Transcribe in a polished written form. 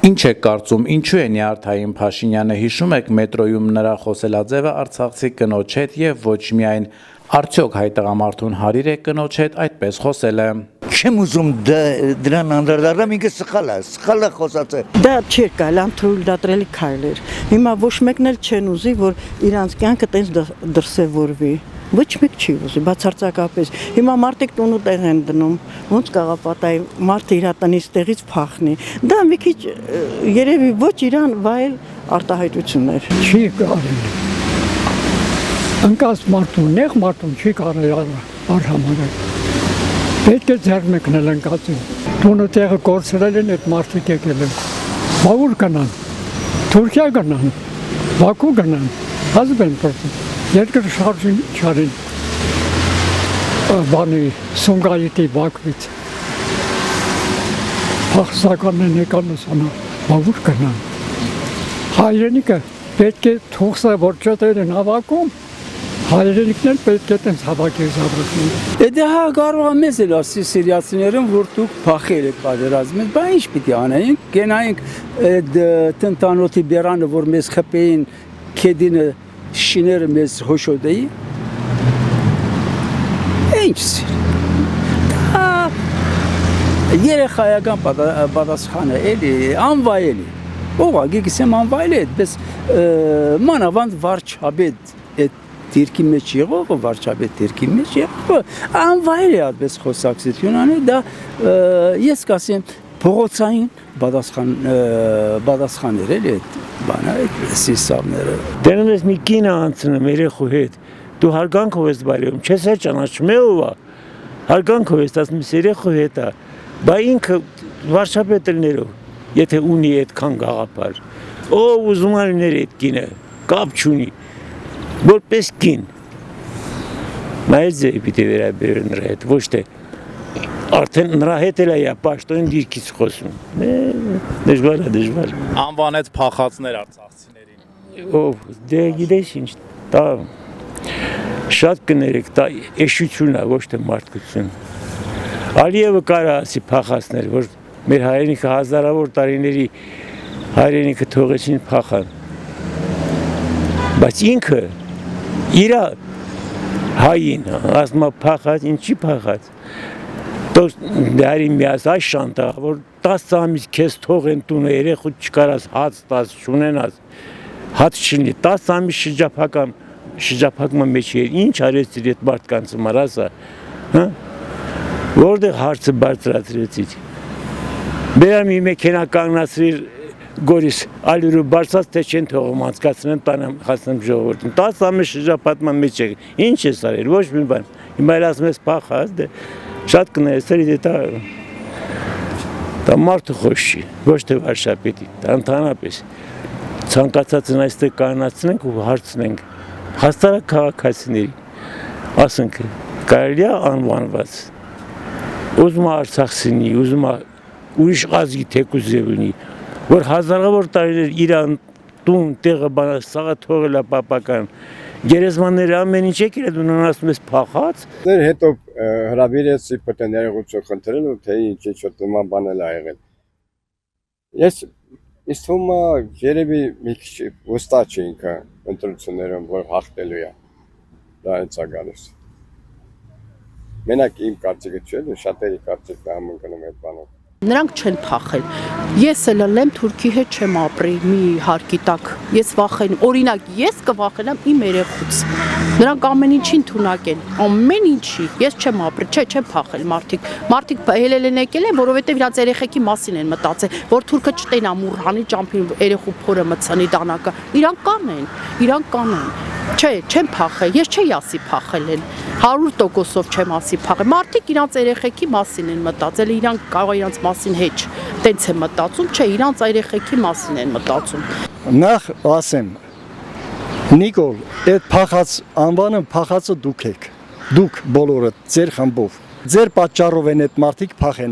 Ինչ եք կարծում, ինչու է Նիարդային Փաշինյանը, հիշում եք մետրոյում նրա խոսելաձևը արցախցի կնոջ հետ եւ ոչ միայն, արդյոք հայ տղամարդուն հարիր է կնոջ հետ այդպես խոսելը։ Չեմ ուզում դրան անդրադառնամ, ինքը սխալ է խոսած է։ Դա չի կարելի անթույլատրելի քայլ էր։ Հիմա ոչ մեկն էլ չեն ուզի, որ իրանց կյանքը տենց դրսևորվի։ Ոչ մեկ չի ուզի, բացարձակապես։ Հիմա մարդիկ տունու տեղ են դնում, ոնց կաղապատայի մարդը իր տնից տեղից փախնի։ Դա մի քիչ երևի ոչ իրան վայել արտահայտություններ։ Չի կարելի։ Ընկած մարդուն, նեղ մարդուն չի կարելի արհամարել։ Պետք է ձեռնեկնել ընկածին։ Տունը տեղը կորցրել են, այդ մարդիկ եկել են։ Բաղուր գնան, Թուրքիա գնան, Բաքու գնան, հազիվ են պրծում։ Երկրի շարժին չարին բանի Սունգայիթի Բաքվից փախստականն եկան ուսանա, բաղուր գնան։ Հայրենիքը պետք է թուղսը որ չտեր են հավաքում, հայրենիքն էլ պետք է տենց հավաքի զավակները։ Դա հա կարող է մեզ էլ ասի սիրիացիներում, որ դուք փախել եք պատերազմից, բա ինչ պիտի անենք, գնայինք այդ տնտանոթի բերանը, որ մեզ խփեին քեդինը շիները մեզ հոշոտեի, ինչ սիր, դա երեխայական պատասխանը էլի, անվայելի, ուղղակի գիսեմ անվայելի է, պես մանավանդ վարչապետ այդ դիրքի մեջ եղող, վարչապետ դիրքի մեջ եղող, անվայելի է այդպես խոսակցություն անի, դա ես կասեմ փողոցային պատասխաններ էլի այդ բանը, այդ սիսավները։ Դենում ես մի կինը անցնում երեխու հետ, դու հարգանքով ես բարևում, չես է ճանաչում է ով է, հարգանքով ես ասում ես երեխու հետ է, բա ինքը վարչապետներով, եթե ունի այդքան գաղափար, ով ուզում է լիներ այդ կինը, կապ չունի, որպես կին, այդ ձևի պիտի վերաբերել նրա հետ, ոչ թե արդեն նրա հետ էլ է պաշտոն դիրքից խոսում, դժվար։ Անվանեց փախածներ արցախցիներին։ Ով, դե գիտես ինչ, դա շատ կներեք, դա էշություն է, ոչ թե մարդկություն։ Ալիևը կարա ասի փախածներ, որ մեր հայրենիքը հազարավոր տարիների հայրենիքը թողեցին փախան։ Բայց ինքը իր հային, ասում է փախած, ինչի փախած։ Դարի միաս այս շանտա, որ 10 ամիս քեզ թողեն տունը, երեխու չկարած հաց տաս, չունենաս, հաց չլինի, 10 ամիս շրջափակման մեջ էր, ինչ արեցիր այդ մարդկանց համար, ասա, որտեղ հարցը բարձրացրեցիր, բերամի մեքենա կանգնացրիր գորիս, ալյուրու բարձած, թե չեն թողում անցկացնեն, տանեմ հասնեմ ժողովորդին, 10 ամիս շրջափակման մեջ էր, ինչ ես արել, ոչ մի բան, հիմա էլ ասում ես փախած, շատ կներեցրի դա մարդը խոսի, ոչ թե վարչապետի, դա ընդհանրապես ցանկացածն այստեղ կանացնենք ու հարցնենք հաստարակ քաղաքացիների, ասենք կարելի է անվանված, ուզում է արցախցինի, ուզում է ուրիշ ազգի թեկուզ լինի, որ հազարավոր տարիներ իրան տուն տեղը բանը սաղը թողել է պապական, գերեզմանները ամեն ինչ եկել է դու ասում ես փախած։ Դեր հետո հրավիրեցի պատերողություն խնդրել ու թե ինչ նման բանել ա եղել։ Ես ինձ թվում է երևի մի քիչ վստահ չի ինքը ընտրություններում որ հաղթելու է։ Դա հենց է գալիս։ Մենակ իմ կարծիքը չէ, շատերի կարծիքն է համընկնում այդ բանով։ Նրանք չեն փախել։ Ես էլ եմ Թուրքի հետ չեմ ապրի մի հարկի տակ։ Ես վախենում, օրինակ ես կվախենամ իմ երեխուց։ Նրանք ամեն ինչին թունակ են, ամեն ինչի։ Ես չեմ ապրի, չեմ փախել մարդիկ հելել են եկել են, որովհետև իրաց երեխեքի մասին են մտածել, որ թուրքը չտենա մուրհանի ճամփին երեխու փորը մցանի դանակը։ Իրանք կանեն։ Չէ, չեմ փախել, ես չի ասի փախել են, 100%-ով չեմ ասի փախել, մարդիկ իրանց երեխեքի մասին են մտածել, իրանք կարող է իրանց մասին հեչ, տենց է մտածում, չէ, իրանց երեխեքի մասին են մտածում։ Նախ ասեմ, Նիկոլ, այդ փախած անվանը փախածը դուք եք, դուք բոլորը, ձեր խմբով, ձեր պատճառով են այդ մարդիկ փախեն։